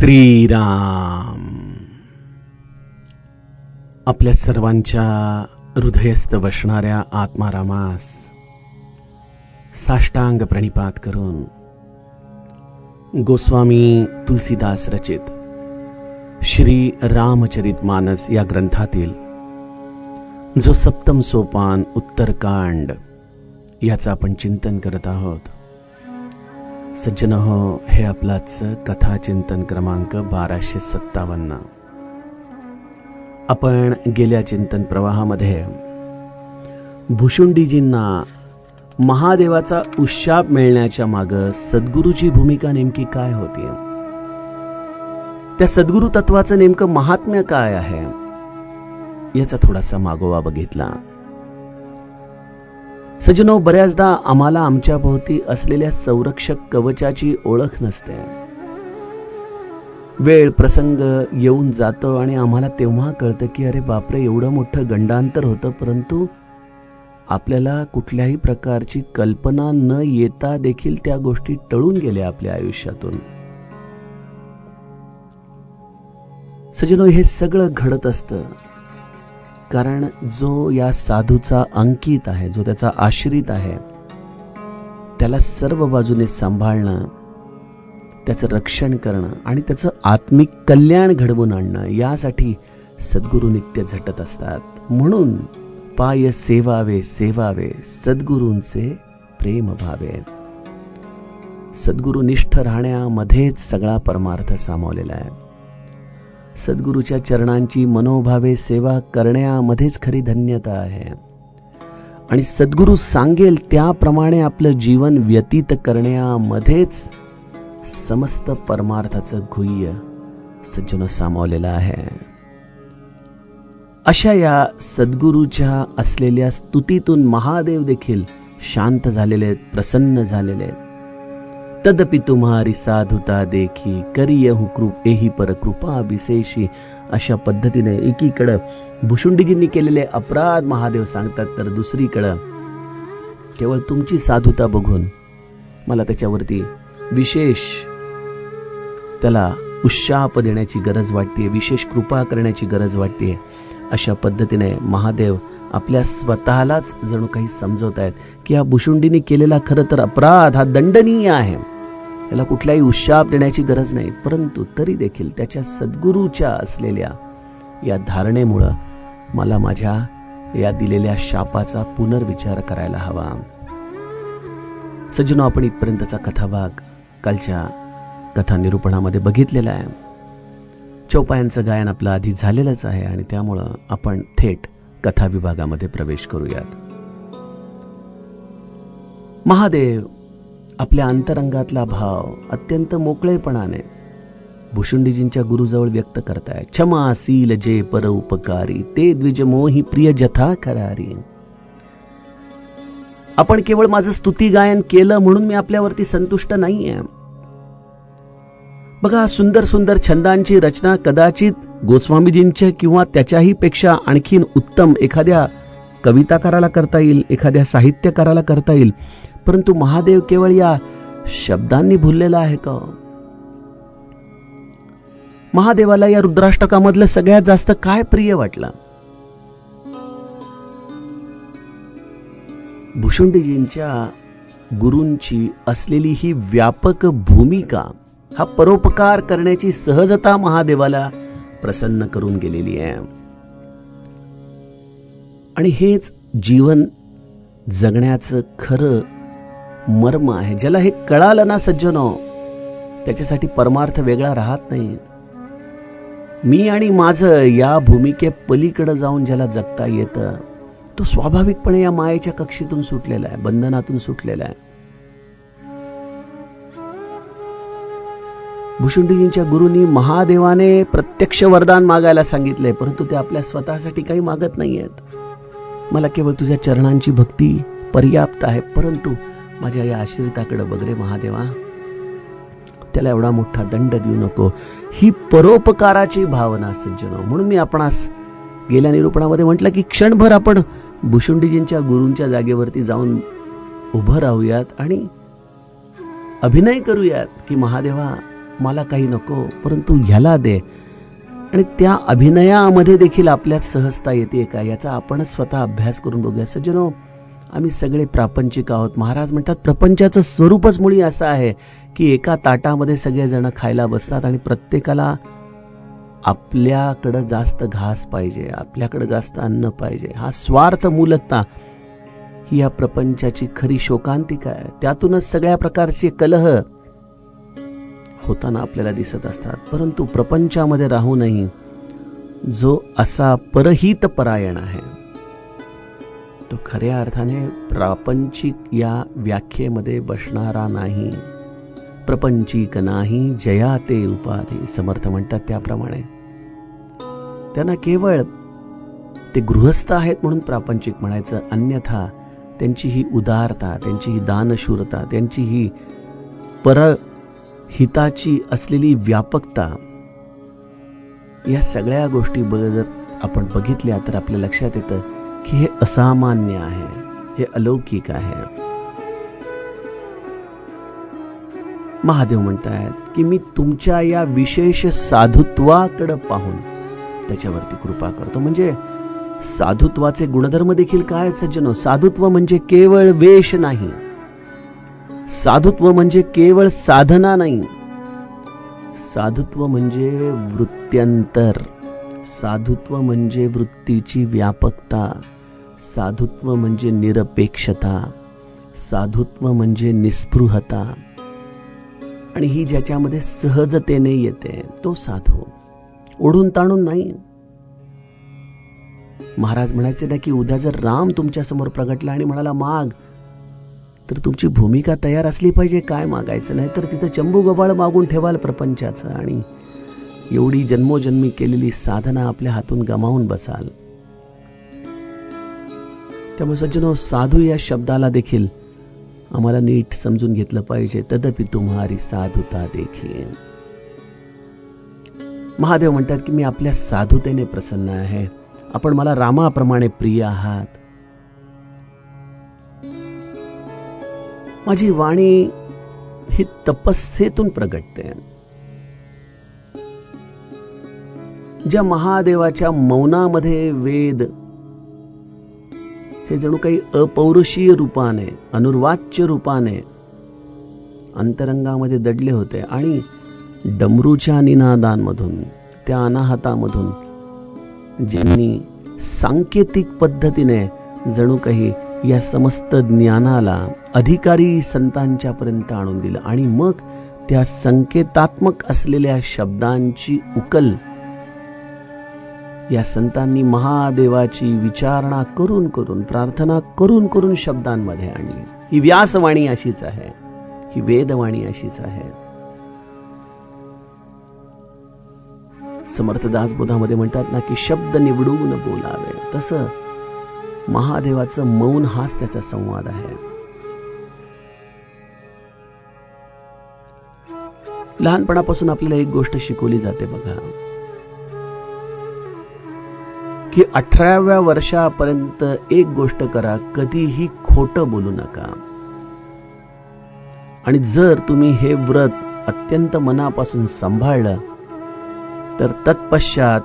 श्रीराम. आपल्या सर्वांच्या हृदयस्थ बसणाऱ्या आत्मारामास साष्टांग प्रणिपात करून गोस्वामी तुलसीदास रचित श्री रामचरित मानस या ग्रंथातील जो सप्तम सोपान उत्तरकांड याचं आपण चिंतन करत आहोत. सज्जन हो, हे आपलाच कथा चिंतन क्रमांक 1257. आपण गेल्या चिंतन प्रवाहामध्ये भुशुंडीजींना महादेवाचा उशाप मिळण्याच्या मागे सद्गुरूची भूमिका नेमकी काय होती, त्या सद्गुरू तत्वाचं नेमकं महात्म्य काय आहे याचा थोडासा मागोवा बघितला. सज्जनो, बऱ्याचदा आम्हाला आमच्या भोवती असलेल्या संरक्षक कवचाची ओळख नसते. वेळ प्रसंग येऊन जातो आणि आम्हाला तेव्हा कळतं की अरे बापरे, एवढं मोठं गंडांतर होतं, परंतु आपल्याला कुठल्याही प्रकारची कल्पना न येता देखील त्या गोष्टी टळून गेल्या आपल्या आयुष्यातून. सज्जनो, हे सगळं घडत असतं कारण जो या साधूचा अंकित आहे, जो त्याचा आश्रित आहे, त्याला सर्व बाजूने सांभाळणं, त्याचं रक्षण करणं आणि त्याचं आत्मिक कल्याण घडवून आणणं यासाठी सद्गुरू नित्य झटत असतात. म्हणून पाय सेवावे सेवावे सद्गुरूंचे प्रेम भावे. सद्गुरुनिष्ठ राहण्यामध्येच सगळा परमार्थ सामावलेला आहे. सद्गुरूच्या चरणांची मनोभावे सेवा करण्यामध्येच खरी धन्यता आहे आणि सद्गुरू सांगेल त्याप्रमाणे आपलं जीवन व्यतीत करण्यामध्येच समस्त परमार्थाचं गुह्य सज्जन सामावलेलं आहे. अशा या सद्गुरूच्या असलेल्या स्तुतीतून महादेव देखील शांत झालेले आहेत, प्रसन्न झालेले आहेत. तदपि तुम्हारी साधुता देखी करियहु कृप एही पर कृपा विशेषी. अशा पद्धतीने एकीकडं भुशुंडीजींनी केलेले अपराध महादेव सांगतात, तर दुसरीकडं केवळ तुमची साधुता बघून मला त्याच्यावरती विशेष त्याला उशाप देण्याची गरज वाटते, विशेष कृपा करण्याची गरज वाटते. अशा पद्धतीने महादेव आपल्या स्वतःलाच जणू काही समजवत आहेत की हा भुशुंडीने केलेला खरं तर अपराध हा दंडनीय आहे, त्याला कुठलाही उशाप देण्याची गरज नाही, परंतु तरी देखील त्याच्या सद्गुरूच्या असलेल्या या धारणेमुळं मला माझ्या या दिलेल्या शापाचा पुनर्विचार करायला हवा. सज्जनो, आपण इथपर्यंतचा कथाभाग कालच्या कथा निरूपणामध्ये बघितलेला आहे. चौपायांचं गायन आपलं आधी झालेलंच आहे आणि त्यामुळं आपण थेट कथा विभागामध्ये प्रवेश करूयात. महादेव आपल्या अंतरंगातला भाव अत्यंत मोकळेपणाने भुशुंडीजींच्या गुरुजवळ व्यक्त करताय. क्षमाशील जे पर उपकारी ते द्विज मोही प्रिय जथा करारी. आपण केवळ माझं स्तुती गायन केलं म्हणून मी आपल्यावरती संतुष्ट नाहीये. बघा, सुंदर सुंदर छंदांची रचना कदाचित गोस्वामीजींच्या किंवा त्याच्याही पेक्षा आणखीन उत्तम एखाद्या कविताकाराला करता येईल, एखाद्या साहित्यकाराला करता येईल, परंतु महादेव केवळ या शब्दांनी भुललेला आहे का? महादेवाला या रुद्राष्टकामधलं सगळ्यात जास्त काय प्रिय वाटलं? भुशुंडीजींच्या गुरूंची असलेली ही व्यापक भूमिका, हा परोपकार करण्याची सहजता महादेवाला प्रसन्न करून गेलेली आहे. आणि हेच जीवन जगण्याचं खरं मर्म आहे. ज्याला हे कळालं ना सज्जनो, त्याच्यासाठी परमार्थ वेगळा राहत नाही. मी आणि माझं या भूमिके पलीकडे जाऊन ज्याला जगता येतं, तो स्वाभाविकपणे या मायेच्या कक्षेतून सुटलेला आहे, बंधनातून सुटलेला आहे. भुशुंडीजींच्या गुरूंनी महादेवाने प्रत्यक्ष वरदान मागायला सांगितले, परंतु ते आपल्या स्वतःसाठी काही मागत नाहीयेत. मला केवळ तुझ्या चरणांची भक्ती पर्याप्त आहे, परंतु माझ्या या आश्रिताकडे बघ रे महादेवा, त्याला एवढा मोठा दंड देऊ नको. ही परोपकाराची भावना सज्जनो. म्हणून मी आपणास गेल्या निरूपणामध्ये म्हटलं की क्षणभर आपण भुशुंडीजींच्या गुरूंच्या जागेवरती जाऊन उभं राहूयात आणि अभिनय करूयात की महादेवा, मला काही नको, परंतु ह्याला दे. आणि त्या अभिनयामध्ये देखील आपल्यात सहजता येते का, याचा आपणच स्वतः अभ्यास करून बघूया. सज्जनो, आम्ही सगळे प्रापंचिक आहोत. महाराज म्हणतात प्रपंचाचं स्वरूपच मुळी असं आहे की एका ताटामध्ये सगळेजण खायला बसतात आणि प्रत्येकाला आपल्याकडं जास्त घास पाहिजे, आपल्याकडं जास्त अन्न पाहिजे. हा स्वार्थ मूलकता ही या प्रपंचाची खरी शोकांतिका आहे. त्यातूनच सगळ्या प्रकारचे कलह होताना आपल्याला दिसत असतात. परंतु प्रपंचामध्ये राहूनही जो असा परहित परायण आहे तो खऱ्या अर्थाने प्रापंचिक या व्याख्येमध्ये बसणारा नाही. प्रपंचिक नाही जया ते उपाधी, समर्थ म्हणतात त्याप्रमाणे. त्यांना केवळ ते गृहस्थ आहेत म्हणून प्रापंचिक म्हणायचं, अन्यथा त्यांची ही उदारता, त्यांची ही दानशूरता, त्यांची ही परहिताची असलेली व्यापकता, या सगळ्या गोष्टी जर आपण बघितल्या तर आपल्या लक्षात येतं की हे असामान्य आहे, हे अलौकिक आहे. महादेव म्हणतात की मी तुमच्या या विशेष साधुत्वाकडे पाहून त्याच्यावरती कृपा करतो. म्हणजे साधुत्वाचे गुणधर्म देखील काय सज्जनो? साधुत्व म्हणजे केवळ वेश नाही, साधुत्व म्हणजे केवळ साधना नाही, साधुत्व म्हणजे वृत्त्यंतर, साधुत्व म्हणजे वृत्तीची व्यापकता, साधुत्व म्हणजे निरपेक्षता, साधुत्व म्हणजे निस्पृहता. आणि ही ज्याच्यामध्ये सहजतेने येते तो साधू, ओढून ताणून नाही. महाराज म्हणायचे ना की उद्या जर राम तुमच्या समोर प्रगटला आणि म्हणाला माग, तर तुमची भूमिका तयार असली पाहिजे काय मागायचं. नाही तर तिथं चंबू गबाळ मागून ठेवाल प्रपंचाचं आणि एवढी जन्मोजन्मी केलेली साधना आपल्या हातून गमावून बसाल. त्यामुळे सज्जनो, साधू या शब्दाला देखील आम्हाला नीट समजून घेतलं पाहिजे. तदपि तुम्हारी साधुता देखी. महादेव म्हणतात की मी आपल्या साधुतेने प्रसन्न आहे, आपण मला रामाप्रमाणे प्रिय आहात. माझी वाणी ही तपस्येतून प्रगटते. ज्या महादेवाच्या मौनामध्ये वेद हे जणू काही अपौरुषीय रूपाने, अनुर्वाच्य रूपाने अंतरंगामध्ये दडले होते आणि डमरूच्या निनादांमधून, त्या अनाहतामधून ज्यांनी सांकेतिक पद्धतीने जणू काही या समस्त ज्ञानाला अधिकारी संतांच्या पर्यंत आणून दिलं आणि मग त्या संकेतात्मक असलेल्या शब्दांची उकल या संतांनी महादेवाची विचारणा करून करून, प्रार्थना करून करून शब्दांमध्ये आणली. ही व्यासवाणी अशीच आहे, ही वेदवाणी अशीच आहे. समर्थ दासबोधामध्ये म्हणतात ना की शब्द निवडून बोलावे, तसं महादेवाचं मौन हाच त्याचा संवाद आहे. लहानपणापासून आपल्याला एक गोष्ट शिकवली जाते बघा, की 18व्या वर्षापर्यंत एक गोष्ट करा, कधीही खोटं बोलू नका. आणि जर तुम्ही हे व्रत अत्यंत मनापासून सांभाळलं तर तत्पश्चात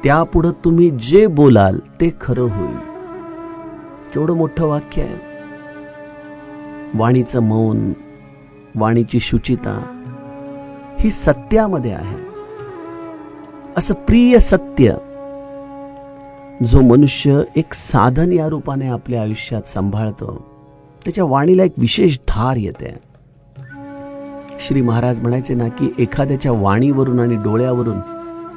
त्यापुढे तुम्ही जे बोलाल ते खरं होईल. केवढं मोठं वाक्य आहे. वाणीचं मौन, वाणीची शुचिता ही सत्यामध्ये आहे. असं प्रिय सत्य जो मनुष्य एक साधन या रूपाने आपल्या आयुष्यात सांभाळतो, त्याच्या वाणीला एक विशेष धार येते. श्री महाराज म्हणायचे ना की एखाद्याच्या वाणीवरून आणि डोळ्यावरून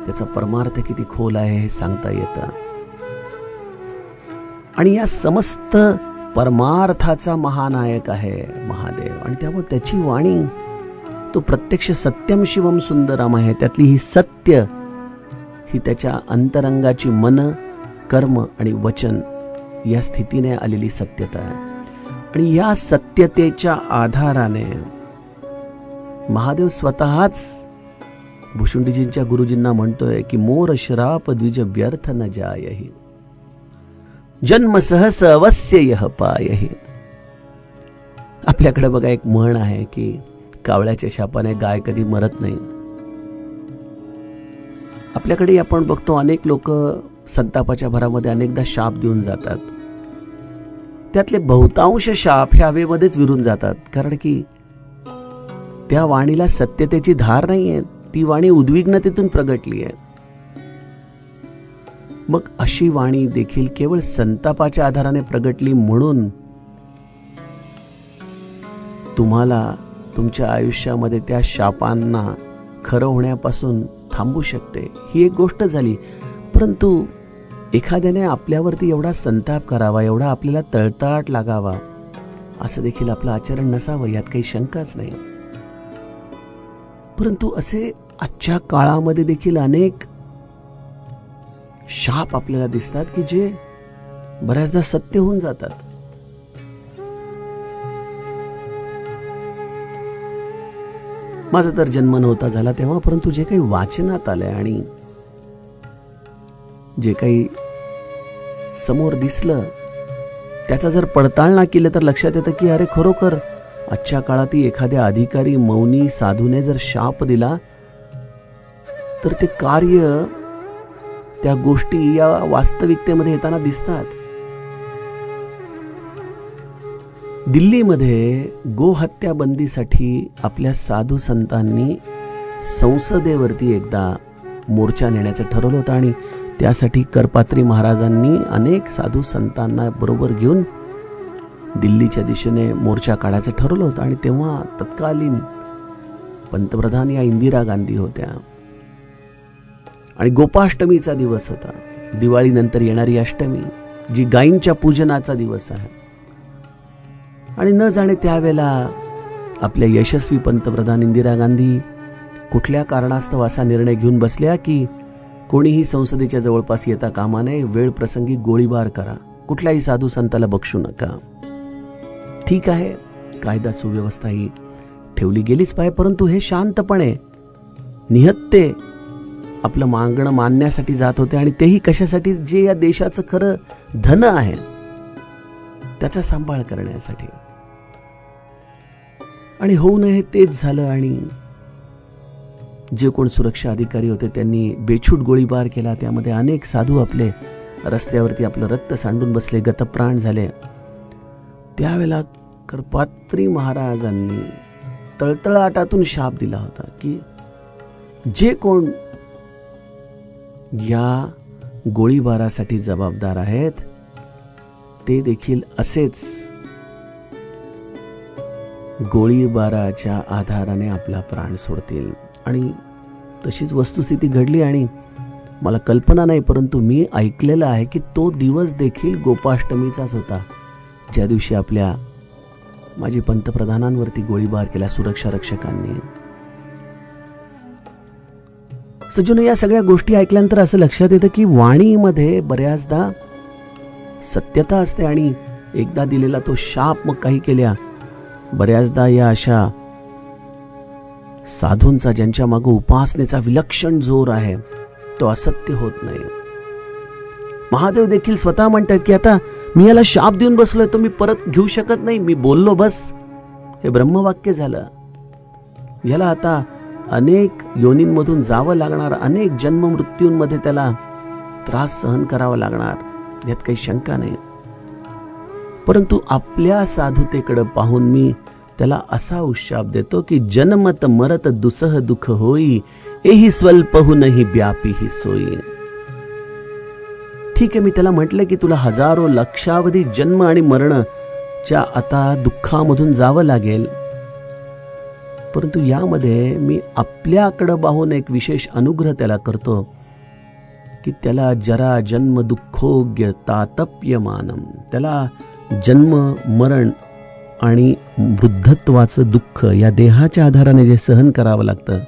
त्याचा परमार्थ किती खोल आहे हे सांगता येतं. आणि या समस्त परमार्थाचा महानायक आहे महादेव, आणि त्यामुळे त्याची वाणी तो प्रत्यक्ष सत्यम शिवम सुंदरम आहे. त्यातली ही सत्य ही त्याच्या अंतरंगाची मन, कर्म आणि वचन या स्थितीने आलेली सत्यता आहे. आणि या सत्यतेच्या आधाराने महादेव स्वतःच भुशुंडीजींच्या गुरुजींना म्हणतोय की मोर श्राप द्विज व्यर्थ न जायहि, जन्म सहस अवश्य यह पायहि. आपल्याकडे बघा एक म्हण आहे की कावळ्याच्या शापाने गाय कधी मरत नाही. आपल्याकडे आपण बघतो अनेक लोक संतापाच्या भरामध्ये अनेकदा शाप देऊन जातात. त्यातले बहुतांश शाप हे हवेमध्येच विरून जातात, कारण की त्या वाणीला सत्यतेची धार नाहीये, ती वाणी उद्विग्नतेतून प्रगटली आहे. मग अशी वाणी देखील केवळ संतापाच्या आधाराने प्रगटली म्हणून तुम्हाला तुमच्या आयुष्यामध्ये त्या शापांना खरं होण्यापासून थांबू शकते, ही एक गोष्ट झाली. परंतु एखाद्याने आपल्यावरती एवढा संताप करावा, एवढा आपल्याला तळतळाट लागावा, असं देखील आपलं आचरण नसावं, यात काही शंकाच नाही. परंतु असे आजच्या काळामध्ये देखील अनेक शाप आपल्याला दिसतात की जे बऱ्याचदा सत्य होऊन जातात. माझा तर जन्म नव्हता झाला तेव्हा, परंतु जे काही वाचनात आलंय आणि जे काही समोर दिसलं त्याचा जर पडताळणा केलं तर लक्षात येतं की अरे खरोखर आजच्या काळातही एखाद्या अधिकारी मौनी साधूने जर शाप दिला तर ते कार्य, त्या गोष्टी या वास्तविकतेमध्ये येताना दिसतात. दिल्लीमध्ये गोहत्या बंदीसाठी आपल्या साधू संतांनी संसदेवरती एकदा मोर्चा नेण्याचं ठरवलं होतं आणि त्यासाठी करपात्री महाराजांनी अनेक साधू संतांना बरोबर घेऊन दिल्लीच्या दिशेने मोर्चा काढायचं ठरवलं होतं. आणि तेव्हा तत्कालीन पंतप्रधान या इंदिरा गांधी होत्या आणि गोपाष्टमीचा दिवस होता, दिवाळीनंतर येणारी अष्टमी, जी गायींच्या पूजनाचा दिवस आहे. आणि न जाणे त्यावेळेला आपल्या यशस्वी पंतप्रधान इंदिरा गांधी कुठल्या कारणास्तव असा निर्णय घेऊन बसल्या की कोणीही संसदेच्या जवळपास येता कामा नये, वेळ प्रसंगी गोळीबार करा, कुठल्याही साधू संताला बक्षू नका. ठीक आहे, कायदा सुव्यवस्था ही ठेवली गेलीच पाहिजे, परंतु हे शांतपणे निहत्ते आपलं मागणं मानण्यासाठी जात होते. आणि तेही कशासाठी? जे या देशाचं खरं धन आहे त्याचा सांभाळ करण्यासाठी. आणि होऊ नये तेच झालं. आणि जे कोण सुरक्षा अधिकारी होते त्यांनी बेछूट गोळीबार केला. त्यामध्ये अनेक साधू आपले रस्त्यावरती आपलं रक्त सांडून बसले, गतप्राण झाले. त्यावेळेला करपात्री महाराजांनी तळतळाटातून शाप दिला होता की जे कोण या गोळीबारासाठी जबाबदार आहेत ते देखील असेच गोळीबाराच्या आधाराने आपला प्राण सोडतील. आणि तशीच वस्तुस्थिती घडली. आणि मला कल्पना नाही, परंतु मी ऐकलेलं आहे की तो दिवस देखील गोपाष्टमीचाच होता, ज्या दिवशी आपल्या माजी पंतप्रधानांवरती गोळीबार केला सुरक्षा रक्षकांनी. सज्जनो, या सगळ्या गोष्टी ऐकल्यानंतर असं लक्षात येतं की वाणीमध्ये बऱ्याचदा सत्यता असते. आणि एकदा दिलेला तो शाप मग काही केल्या, बऱ्याचदा या अशा साधूंचा ज्यांच्या मागे उपासनेचा विलक्षण जोर आहे तो असत्य होत नाही. महादेव देखील स्वतः म्हणतात की आता मी याला शाप देऊन बसलोय, तो मी परत घेऊ शकत नाही, मी बोललो बस, हे ब्रह्मवाक्य झालं. याला आता अनेक योनींमधून जावं लागणार, अनेक जन्म मृत्यूंमध्ये त्याला त्रास सहन करावा लागणार, यात काही शंका नाही. परंतु आपल्या साधुतेकडे पाहून मी त्याला असा उशाप देतो की जन्मत मरत दुसह दुःख होई, एही स्वल्पहु नाही व्यापी ही सोयी. ठीक आहे, मी त्याला म्हटलं की तुला हजारो लक्षावधी जन्म आणि मरणच्या आता दुःखामधून जावं लागेल, परंतु यामध्ये मी आपल्याकडे पाहून एक विशेष अनुग्रह त्याला करतो की त्याला जरा जन्म दुःखोग्य तातप्यमानम, त्याला जन्म मरण आणि वृद्धत्वाचं दुःख या देहाच्या आधाराने जे सहन करावं लागतं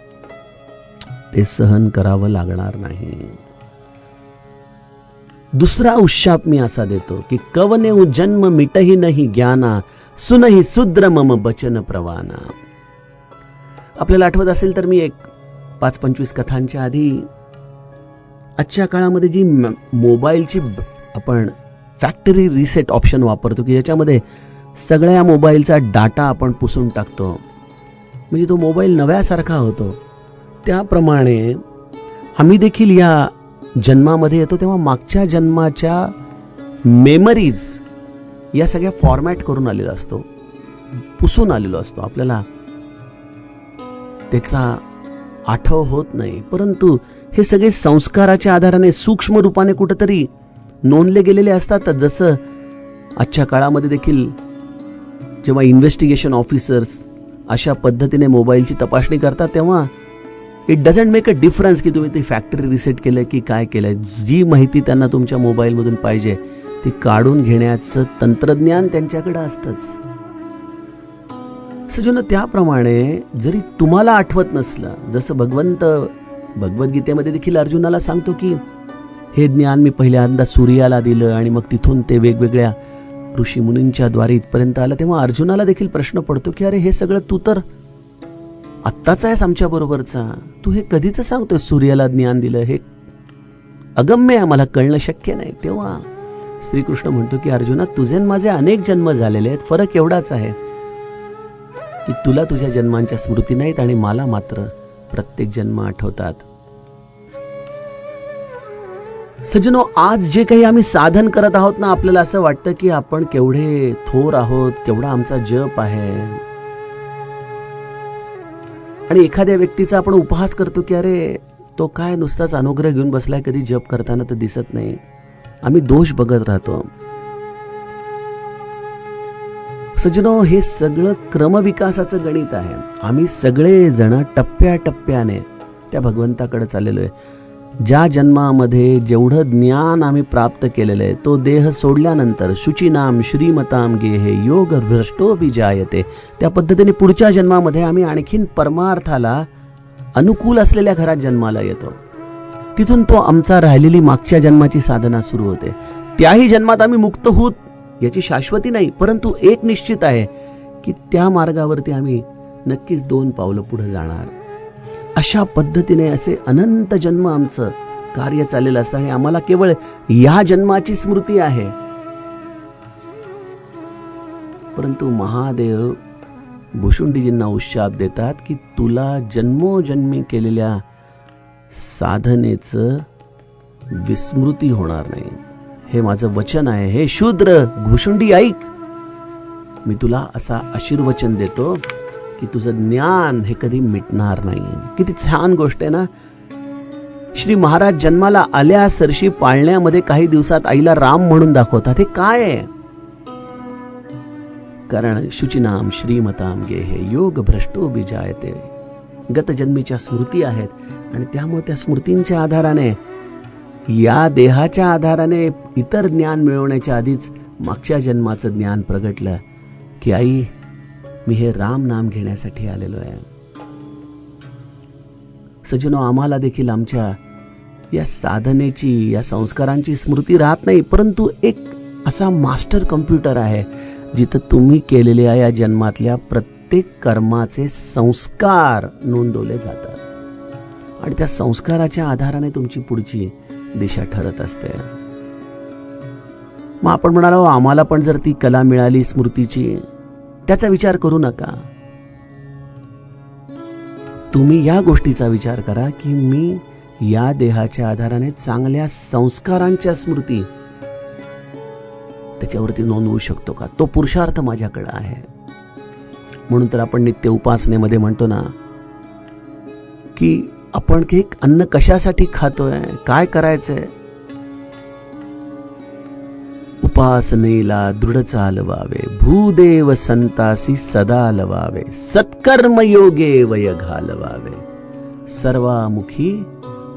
ते सहन करावं लागणार नाही. दुसरा उशाप मी असा देतो की कवनेऊ जन्म मिटही नाही ज्ञाना, सुनही सुद्र मम बचन प्रवाना. आपल्याला आठवत असेल तर मी एक 5-25 कथांच्या आधी आजच्या काळामध्ये जी मोबाईलची आपण फॅक्टरी रिसेट ऑप्शन वापरतो की ज्याच्यामध्ये सगळ्या मोबाईलचा डाटा आपण पुसून टाकतो, म्हणजे तो मोबाईल नव्यासारखा होतो. त्याप्रमाणे आम्ही देखील या जन्मामध्ये येतो तेव्हा मागच्या जन्माच्या मेमरीज या सगळ्या फॉर्मॅट करून आलेलो असतो, पुसून आलेलो असतो. आपल्याला त्याचा आठव होत नाही, परंतु हे सगळे संस्काराच्या आधाराने सूक्ष्म रूपाने कुठेतरी नोंदले गेलेले असतात. जसं आजच्या काळामध्ये देखील जेव्हा इन्व्हेस्टिगेशन ऑफिसर्स अशा पद्धतीने मोबाईलची तपासणी करतात तेव्हा it doesn't make a difference की तुम्ही ती फॅक्टरी रिसेट केलं की काय केलंय. जी माहिती त्यांना तुमच्या मोबाईलमधून पाहिजे ती काढून घेण्याचं तंत्रज्ञान त्यांच्याकडे असतंच. सजनो, त्याप्रमाणे जरी तुम्हाला आठवत नसलं, जसं भगवद्गीतेमध्ये देखील अर्जुनाला सांगतो की हे ज्ञान मी पहिल्यांदा सूर्याला दिलं आणि मग तिथून ते वेगवेगळ्या ऋषी मुनींच्या द्वारे इथपर्यंत आलं, तेव्हा अर्जुनाला देखील प्रश्न पडतो की अरे हे सगळं तू तर आत्ताच आहेस आमच्या बरोबरचा, तू हे कधीच सांगतोय सूर्याला ज्ञान दिलं, हे अगम्य आहे, मला कळणं शक्य नाही. तेव्हा श्रीकृष्ण म्हणतो की अर्जुना, तुझे माझे अनेक जन्म झालेले आहेत, फरक एवढाच आहे की तुला तुझ्या जन्मांच्या स्मृती नाहीत आणि मला मात्र प्रत्येक जन्म आठवतात. सज्जनो, आज जे काही आम्ही साधन करत आहोत ना, आपल्याला असं वाटतं की आपण केवढे थोर आहोत, केवढा आमचा जप आहे, आणि एखाद्या व्यक्तीचा आपण उपहास करतो की अरे तो काय नुसताच अनुग्रह घेऊन बसलाय, कधी जप करताना तर दिसत नाही. आम्ही दोष बघत राहतो. सज्जनो, हे सगळं क्रमविकासाचं गणित आहे. आम्ही सगळे जण टप्प्याटप्प्याने त्या भगवंताकडे चाललेलो आहे. ज्या जन्मामध्ये जेवढं ज्ञान आम्ही प्राप्त केलेलं आहे तो देह सोडल्यानंतर शुचिनाम श्रीमताम गेहे योग भ्रष्टो विजायते, त्या पद्धतीने पुढच्या जन्मामध्ये आम्ही आणखीन परमार्थाला अनुकूल असलेल्या घरात जन्माला येतो. तिथून तो आमचा राहिलेली मागच्या जन्माची साधना सुरू होते. त्याही जन्मात आम्ही मुक्त होत याची शाश्वती नाही, परंतु एक निश्चित आहे की त्या मार्गावरती आम्ही नक्कीच 2 पावलं पुढे जाणार. अशा पद्धतीने असे अनंत जन्म आमचं कार्य चाललेलं असतं आणि आम्हाला केवळ या जन्माची स्मृती आहे. परंतु महादेव भुशुंडीजींना उशाप देतात की तुला जन्मोजन्मी केलेल्या साधनेचं विस्मृती होणार नाही. हे माझं वचन आहे. हे शूद्र भुशुंडी ऐक, मी तुला असा आशीर्वचन देतो की तुझं ज्ञान हे कधी मिटणार नाही. किती छान गोष्ट आहे ना. श्री महाराज जन्माला आल्या सरशी पाळण्यामध्ये काही दिवसात आईला राम म्हणून दाखवतात. हे काय आहे? कारण शुचिनाम श्रीमताम गेहे योग भ्रष्टो विजायते, गतजन्मीच्या स्मृती आहेत आणि त्यामुळे त्या स्मृतींच्या आधाराने या देहाच्या आधाराने इतर ज्ञान मिळवण्याच्या आधीच मागच्या जन्माचं ज्ञान प्रगटलं की आई मी हे राम नाम घेण्यासाठी आलेलो आहे. सज्जनो, आम्हाला देखील आमच्या या साधनेची या संस्कारांची स्मृती राहत नाही, परंतु एक असा मास्टर कम्प्युटर आहे जिथं तुम्ही केलेल्या या जन्मातल्या प्रत्येक कर्माचे संस्कार नोंदवले जातात आणि त्या संस्काराच्या आधाराने तुमची पुढची दिशा ठरत असते. मग आपण म्हणालो आम्हाला पण जर ती कला मिळाली स्मृतीची, त्याचा विचार करू नका. तुम्ही या गोष्टीचा विचार करा की मी या देहाच्या आधाराने चांगल्या संस्कारांच्या स्मृती त्याच्यावरती नोंदवू शकतो का? तो पुरुषार्थ माझ्याकडे आहे. म्हणून तर आपण नित्य उपासनेमध्ये म्हणतो ना की आपण एक अन्न कशासाठी खातोय, काय करायचंय? उपासनेला दृढ चालवावे, भूदेव संतासी सदा लवावे, सत्कर्म योगे वय घालवावे, सर्वामुखी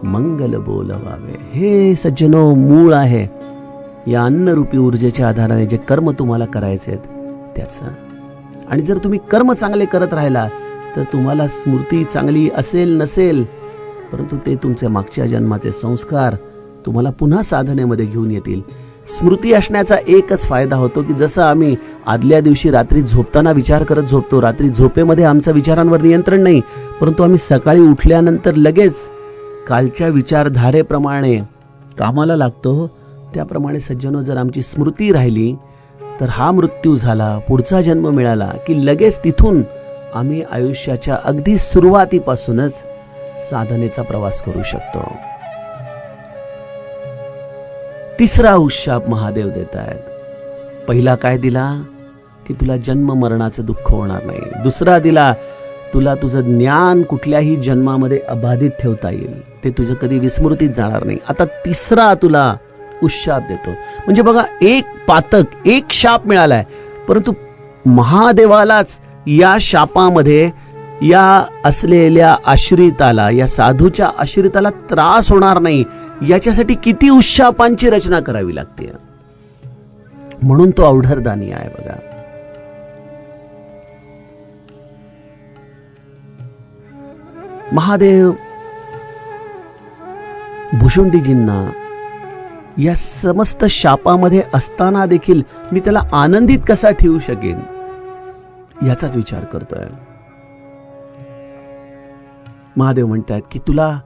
मंगल बोलवावे. हे सज्जनो मूळ आहे या अन्नरूपी ऊर्जेच्या आधाराने जे कर्म तुम्हाला करायचे आहेत त्याचं. आणि जर तुम्ही कर्म चांगले करत राहिला तर तुम्हाला स्मृती चांगली असेल नसेल, परंतु ते तुमच्या मागच्या जन्माचे संस्कार तुम्हाला पुन्हा साधनेमध्ये घेऊन येतील. स्मृती असण्याचा एकच फायदा होतो की जसं आम्ही आदल्या दिवशी रात्री झोपताना विचार करत झोपतो, रात्री झोपेमध्ये आमच्या विचारांवर नियंत्रण नाही, परंतु आम्ही सकाळी उठल्यानंतर लगेच कालच्या विचारधारेप्रमाणे कामाला लागतो. त्याप्रमाणे सज्जनो, जर आमची स्मृती राहिली तर हा मृत्यू झाला, पुढचा जन्म मिळाला की लगेच तिथून आम्ही आयुष्याच्या अगदी सुरुवातीपासूनच साधनेचा प्रवास करू शकतो. तिसरा उशाप महादेव देत आहेत. पहिला काय दिला की तुला जन्म मरणाचं दुःख होणार नाही. दुसरा दिला तुला तुझं ज्ञान कुठल्याही जन्मामध्ये अबाधित ठेवता येईल, ते तुझं कधी विस्मृतीत जाणार नाही. आता तिसरा तुला उशाप देतो. म्हणजे बघा, एक पातक, एक शाप मिळालाय, परंतु महादेवालाच या शापामध्ये या असलेल्या आश्रिताला, या साधूच्या आश्रिताला त्रास होणार नाही याच्यासाठी किती उशापांची रचना करावी लागते. म्हणून तो अवढरदानी आहे बघा. महादेव भुशुंडीजींना या समस्त शापामध्ये असताना देखील मी त्याला आनंदित कसा ठेवू शकेन याचाच विचार करतोय. महादेव म्हणतात की तुला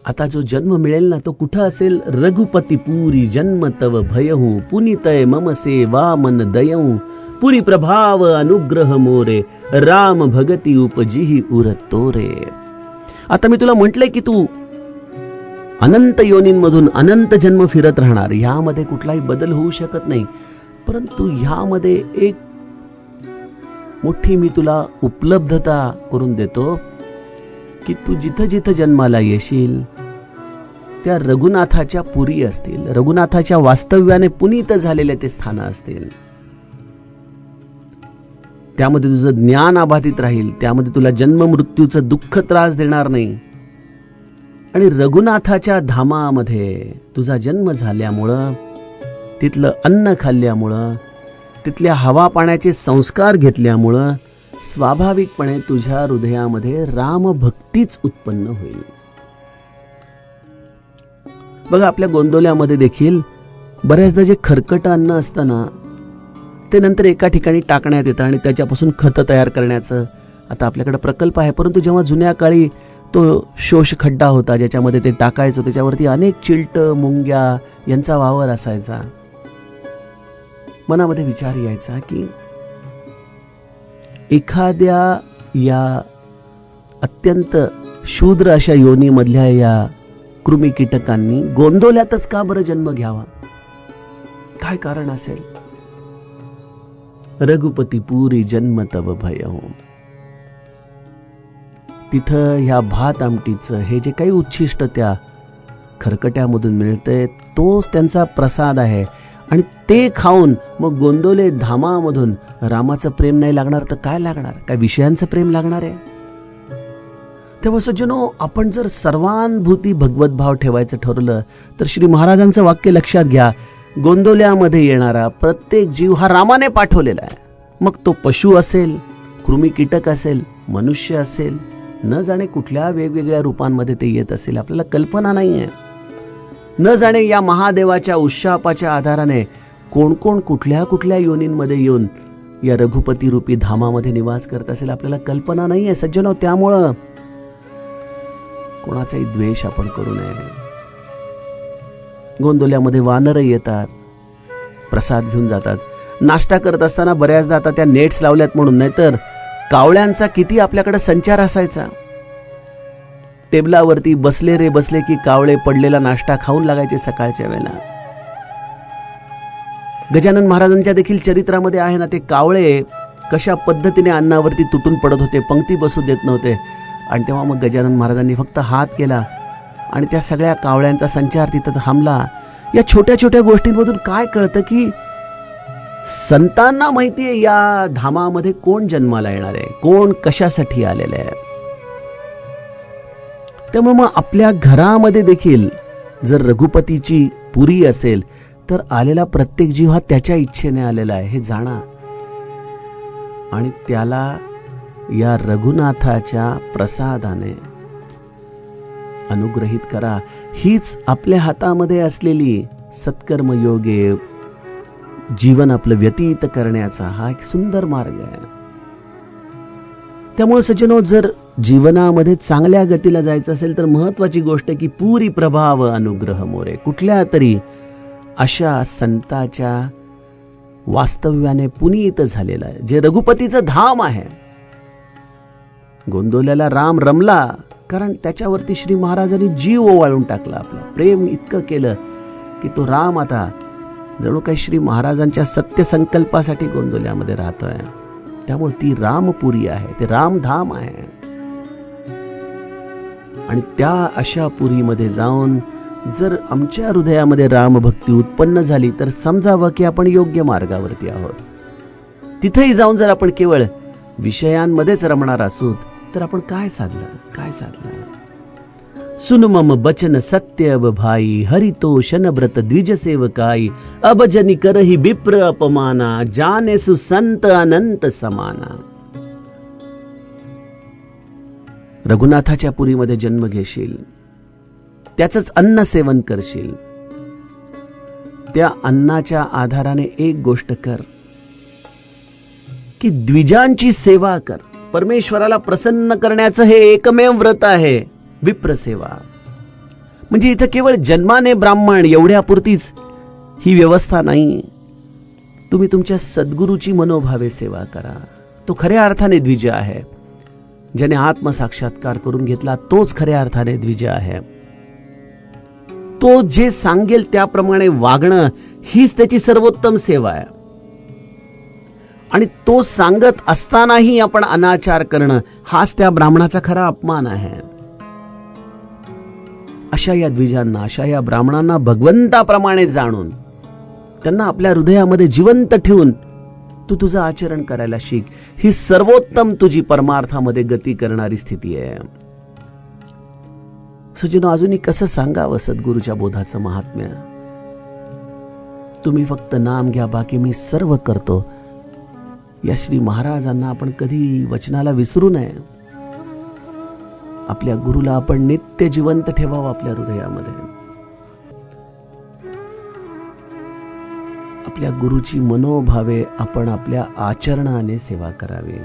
आता जो जन्म मिळेल ना, तो कुठं असेल? रघुपती पुरी जन्म तव भयहू, पुनितय मम सेवा मन दयऊ, पुरी प्रभाव अनुग्रह मोरे, राम भगती उपजिही उरतोरे. आता मी तुला म्हटलंय की तू अनंत योनींमधून अनंत जन्म फिरत राहणार, यामध्ये कुठलाही बदल होऊ शकत नाही. परंतु ह्यामध्ये एक मोठी मी तुला उपलब्धता करून देतो की तू जिथं जिथं जन्माला येशील त्या रघुनाथाच्या पुरी असतील, रघुनाथाच्या वास्तव्याने पुनीत झालेले ते स्थान असतील. त्यामध्ये तुझं ज्ञान अबाधित राहील, त्यामध्ये तुला जन्म मृत्यूचं दुःख त्रास देणार नाही. आणि रघुनाथाच्या धामामध्ये तुझा जन्म झाल्यामुळं, तिथलं अन्न खाल्ल्यामुळं, तिथल्या हवा पाण्याचे संस्कार घेतल्यामुळं स्वाभाविकपणे तुझ्या हृदयामध्ये रामभक्तीच उत्पन्न होईल. बघा, आपल्या गोंदवल्यामध्ये देखील बऱ्याचदा जे खरकट अन्न असतं ना, ते नंतर एका ठिकाणी टाकण्यात येतं आणि त्याच्यापासून खतं तयार करण्याचं आता आपल्याकडे प्रकल्प आहे. परंतु जेव्हा जुन्या काळी तो शोष खड्डा होता ज्याच्यामध्ये ते टाकायचं, त्याच्यावरती अनेक चिलटं, मुंग्या यांचा वावर असायचा. मनामध्ये विचार यायचा की एखाद्या या अत्यंत शूद्र अशा योनीमधल्या या कृमी कीटकांनी गोंदवल्यातच का बरं जन्म घ्यावा? काय कारण असेल? रघुपती पुरी जन्म तव भयहू. तिथं ह्या भात आमटीचं हे जे काही उच्छिष्ट त्या खरकट्यामधून मिळतंय, तोच त्यांचा प्रसाद आहे. आणि ते खाऊन मग गोंदवले धामामधून रामाचं प्रेम नाही लागणार तर काय लागणार? काय विषयांचं प्रेम लागणार आहे? तेव्हा सज्जनो, आपण जर सर्वानुभूती भगवत भाव ठेवायचं ठरवलं तर श्री महाराजांचं वाक्य लक्षात घ्या. गोंदवल्यामध्ये येणारा प्रत्येक जीव हा रामाने पाठवलेला आहे. मग तो पशु असेल, कृमी कीटक असेल, मनुष्य असेल, न जाणे कुठल्या वेगवेगळ्या रूपांमध्ये ते येत असेल, आपल्याला कल्पना नाहीये. न जाणे या महादेवाच्या उशापाच्या आधाराने कोण कोण कुठल्या कुठल्या योनींमध्ये येऊन या रघुपती रूपी धामामध्ये निवास करत असेल, आपल्याला कल्पना नाहीये सज्जनो. त्यामुळं कोणाचाही द्वेष आपण करू नये. गोंदवल्यामध्ये वानर येतात, प्रसाद घेऊन जातात. नाश्ता करत असताना बऱ्याचदा आता त्या नेट्स लावल्यात म्हणून, नाहीतर कावळ्यांचा किती आपल्याकडे संचार असायचा. टेबलावरती बसले रे बसले की कावळे पडलेला नाश्ता खाऊन लागायचे सकाळच्या वेळेला. गजानन महाराजांच्या देखील चरित्रामध्ये आहे ना, ते कावळे कशा पद्धतीने अन्नावरती तुटून पडत होते, पंक्ती बसू देत नव्हते. आणि तेव्हा मग गजानन महाराजांनी फक्त हात केला आणि त्या सगळ्या कावळ्यांचा संचार तिथं थांबला. या छोट्या छोट्या गोष्टींमधून काय कळतं की संतांना माहितीये या धामामध्ये कोण जन्माला येणार आहे, कोण कशासाठी आलेलं आहे. त्यामुळे मग आपल्या घरामध्ये देखील जर रघुपतीची पुरी असेल तर आलेला प्रत्येक जीव हा त्याच्या इच्छेने आलेला आहे हे जाणा. आणि त्याला या रघुनाथाच्या प्रसादाने अनुग्रहित करा. हीच आपल्या हातामध्ये असलेली सत्कर्म योगे जीवन आपलं व्यतीत करण्याचा हा एक सुंदर मार्ग आहे. त्यामुळे सज्जनो, जर जीवनामध्ये चांगल्या गतीला जायचं असेल तर महत्वाची गोष्ट की पुरी प्रभाव अनुग्रह मोरे, कुठल्या तरी अशा संताच्या वास्तव्याने पुनीत झालेला आहे, जे रघुपतीचं धाम आहे. गोंदवल्याला राम रमला, कारण त्याच्यावरती श्री महाराजांनी जीव ओवाळून टाकला. आपला प्रेम इतकं केलं की तो राम आता जणू काही श्री महाराजांच्या सत्य संकल्पासाठी गोंदवल्यामध्ये राहतोय. त्यामुळे ती रामपुरी आहे, ते रामधाम आहे. आणि त्या अशा पुरीमध्ये जाऊन जर आमच्या हृदयामध्ये रामभक्ती उत्पन्न झाली तर समजावं की आपण योग्य मार्गावरती आहोत. तिथेही जाऊन जर आपण केवळ विषयांमध्येच रमणार असू तर आपण काय साधलं. सुन मम बचन सत्य अब भाई, हरितो शनव्रत द्विज सेवकाई, अब जनि करहि विप्र अपमाना, जाने सु संत अनंत समाना. रघुनाथाच्या पुरीमध्ये जन्म घेशील, त्याचंच अन्न सेवन करशील. त्या अन्नाच्या आधाराने एक गोष्ट कर की द्विजांची सेवा कर. परमेश्वराला प्रसन्न करण्याचं हे एकमेव व्रत आहे, विप्रसेवा. म्हणजे इथं केवळ जन्माने ब्राह्मण एवढ्यापुरतीच ही व्यवस्था नाही. तुम्ही तुमच्या सद्गुरूची मनोभावे सेवा करा. तो खऱ्या अर्थाने द्विज आहे. ज्याने आत्मसाक्षात्कार करून घेतला तोच खऱ्या अर्थाने द्विज आहे. तो जे सांगेल त्याप्रमाणे वागणं हीच त्याची सर्वोत्तम सेवा आहे. आणि तो सांगत असतानाही आपण अनाचार करणं हाच त्या ब्राह्मणाचा खरा अपमान आहे. अशा या द्विजांना, अशा या ब्राह्मणांना भगवंताप्रमाणे जाणून त्यांना आपल्या हृदयामध्ये जिवंत ठेवून तू तुझं आचरण करायला शिक. ही सर्वोत्तम तुझी परमार्थामध्ये गती करणारी स्थिती आहे. सज्जनो, अजूनही कसं सांगावं सद्गुरूच्या बोधाचं महात्म्य. तुम्ही फक्त नाम घ्या, बाकी मी सर्व करतो, या श्री महाराजांना आपण कधी वचनाला विसरू नये. आपल्या गुरुला आपण नित्य जिवंत ठेवावं आपल्या हृदयामध्ये. आपल्या गुरुची मनोभावे आपण आपल्या आचरणाने सेवा करावी.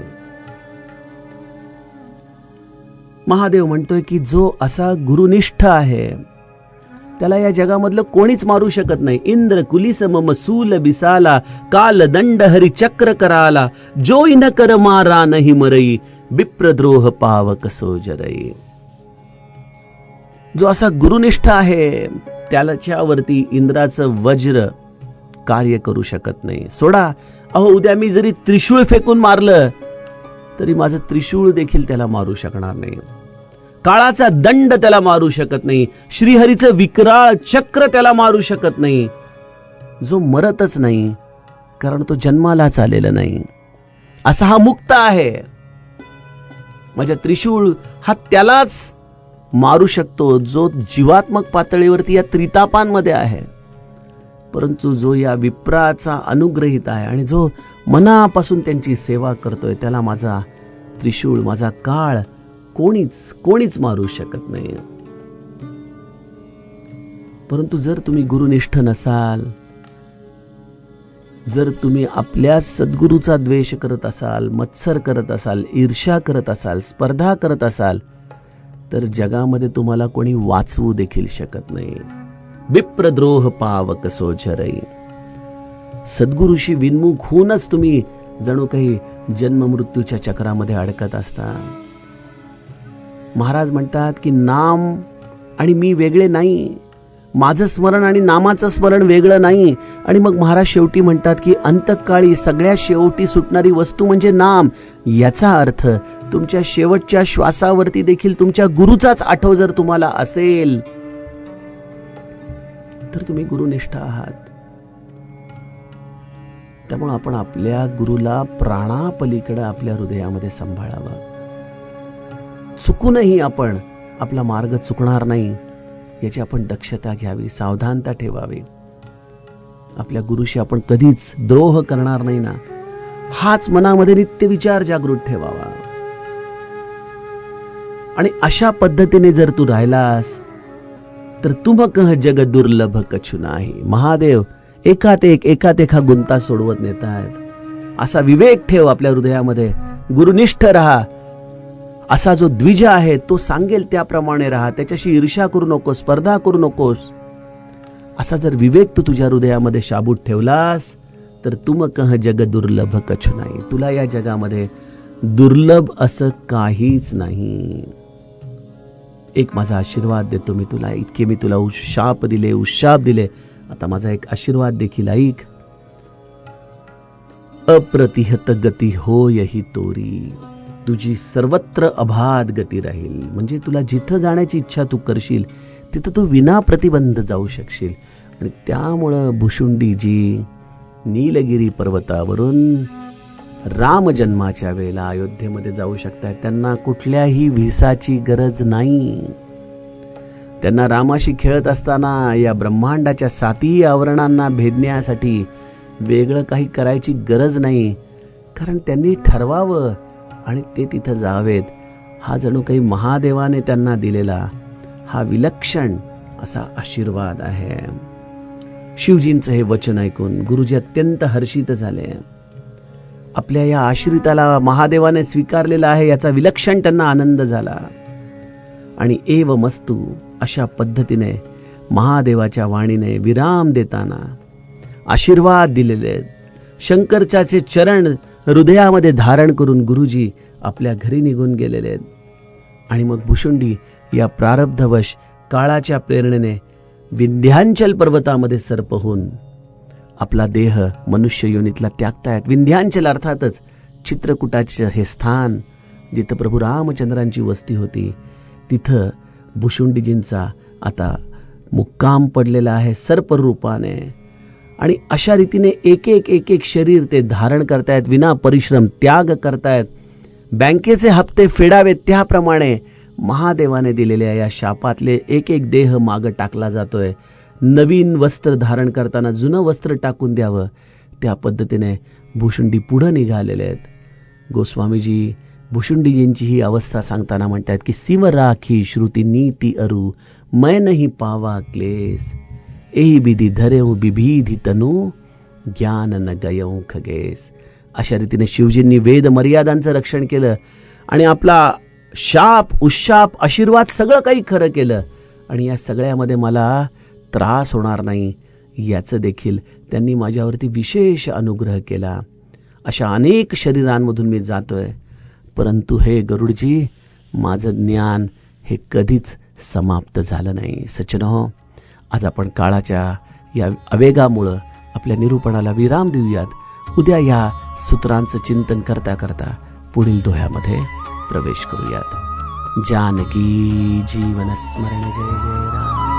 महादेव म्हणतोय की जो असा गुरुनिष्ठ आहे त्याला या जगामधलं कोणीच मारू शकत नाही. इंद्र कुलिस मम सूल बिसाला, काल दंड हरी चक्र कराला, जो इन कर मारा नाही मरई, विप्रद्रोह पाव कसो जरई. जो असा गुरुनिष्ठ आहे त्याच्यावरती इंद्राचं वज्र कार्य करू शकत नाही. सोडा, अहो उद्या मी जरी त्रिशूळ फेकून मारलं तरी माझं त्रिशूळ देखील त्याला मारू शकणार नाही. काळाचा दंड त्याला मारू शकत नाही. श्रीहरीचं विक्राळ चक्र त्याला मारू शकत नाही. जो मरतच नाही कारण तो जन्मालाच आलेला नाही, असा हा मुक्त आहे. माझ्या त्रिशूळ हा त्यालाच मारू शकतो जो जीवात्मक पातळीवरती या त्रितापांमध्ये आहे. परंतु जो या विप्राचा अनुग्रहित आहे आणि जो मनापासून त्यांची सेवा करतोय त्याला माझा त्रिशूळ, माझा काळ कोणीच मारू शकत नाही. परंतु जर तुम्ही गुरुनिष्ठ नसाल, जर तुम्ही आपल्या सद्गुरूचा द्वेष करत असाल, मत्सर करत असाल, ईर्ष्या करत असाल, स्पर्धा करत असाल, तर जगामध्ये तुम्हाला कोणी वाचवू देखील शकत नाही. विप्रद्रोह पाव कसो झरई. सद्गुरूशी विन्मुख होऊनच तुम्ही जणू काही जन्म मृत्यूच्या चक्रामध्ये अडकत असता. महाराज म्हणतात की नाम आणि मी वेगळे नाही, माझं स्मरण आणि नामाचं स्मरण वेगळं नाही. आणि मग महाराज शेवटी म्हणतात की अंतकाळी सगळ्या शेवटी सुटणारी वस्तू म्हणजे नाम. याचा अर्थ तुमच्या शेवटच्या श्वासावरती देखील तुमच्या गुरुचाच आठव जर तुम्हाला असेल तर तुम्ही गुरुनिष्ठ आहात. त्यामुळे आपण आपल्या गुरुला प्राणापलीकडे आपल्या हृदयामध्ये सांभाळावं. चुकूनही आपण आपला मार्ग चुकणार नाही याची आपण दक्षता घ्यावी, सावधानता ठेवावी. आपल्या गुरुशी आपण कधीच द्रोह करणार नाही ना, हाच मनामध्ये नित्य विचार जागृत ठेवावा. आणि अशा पद्धतीने जर तू राहिलास तर तुम कह जग दुर्लभ कछु नाही. महादेव एकात एक हा गुंता सोडवत नेतायत. असा विवेक ठेव आपल्या हृदयामध्ये. गुरुनिष्ठ रहा. असा जो द्विज आहे तो सांगेल त्याप्रमाणे राहा. त्याच्याशी ईर्ष्या करू नकोस, स्पर्धा करू नकोस. असा जर विवेक तू तुझ्या हृदयामध्ये शाबूत ठेवलास तर तुम कह जग दुर्लभ कछु नाही. तुला या जगामध्ये दुर्लभ असं काहीच नाही. एक माझा आशीर्वाद देतो मी तुला. इतके मी तुला शाप दिले. आता माझा एक आशीर्वाद देखील ऐक. अप्रतिहत गती होय ही तोरी. तुझी सर्वत्र अबाध गती राहील. म्हणजे तुला जिथं जाण्याची इच्छा तू करशील तिथं तू विना प्रतिबंध जाऊ शकशील. आणि त्यामुळं भुशुंडीजी नीलगिरी पर्वतावरून राम जन्माच्या वेळेला अयोध्येमध्ये जाऊ शकतात. त्यांना कुठल्याही व्हिसाची गरज नाही. त्यांना रामाशी खेळत असताना या ब्रह्मांडाच्या 7 आवरणांना भेदण्यासाठी वेगळं काही करायची गरज नाही. कारण त्यांनी ठरवावं आणि ते तिथं जावेत. हा जणू काही महादेवाने त्यांना दिलेला हा विलक्षण असा आशीर्वाद आहे. शिवजींचं हे वचन ऐकून गुरुजी अत्यंत हर्षित झाले. आपल्या या आश्रिताला महादेवाने स्वीकारलेला आहे याचा विलक्षण त्यांना आनंद झाला. आणि एव मस्तू अशा पद्धतीने महादेवाच्या वाणीने विराम देताना आशीर्वाद दिलेले. शंकराचे चरण हृदयामध्ये धारण करून गुरुजी आपल्या घरी निघून गेलेले आहेत. आणि मग भुशुंडी या प्रारब्धवश काळाच्या प्रेरणेने विंध्यांचल पर्वतामध्ये सर्प होऊन आपला देह मनुष्य योनीतला त्यागतायत. विंध्यांचल अर्थातच चित्रकूटाचे हे स्थान जिथं प्रभू रामचंद्रांची वस्ती होती. तिथं भुशुंडीजींचा आता मुक्काम पडलेला आहे सर्प रूपाने. आणि अशा रीतीने एक एक शरीर ते धारण करतायत. विना परिश्रम त्याग करतायत. बँकेचे हप्ते फेडावेत त्याप्रमाणे महादेवाने दिलेल्या या शापातले एक देह मागे टाकला जातोय. नवीन वस्त्र धारण करताना जुनं वस्त्र टाकून द्यावं त्या पद्धतीने भुशुंडी पुढे निघालेले आहेत. गोस्वामीजी भुशुंडीजींची ही अवस्था सांगताना म्हणतात की सिव राखी श्रुती नीती अरू मैं नहीं पावा क्लेश एही विधी धरेऊ बिभीधी तनू ज्ञान न गयऊ खगेस. अशा रीतीने शिवजींनी वेद मर्यादांचं रक्षण केलं आणि आपला शाप उशाप आशीर्वाद सगळं काही खरं केलं. आणि या सगळ्यामध्ये मला त्रास होणार नाही याचं देखील त्यांनी माझ्यावरती विशेष अनुग्रह केला. अशा अनेक शरीरांमधून मी जातोय. परंतु हे गरुडजी माझं ज्ञान हे कधीच समाप्त झालं नाही. सज्जनो, आज आपण काळाच्या या आवेगामुळं आपल्या निरूपणाला विराम देऊयात. उद्या या सूत्रांचं चिंतन करता करता पुढील दोह्यामध्ये प्रवेश करूयात. जानकी जीवन स्मरण जय जय राम.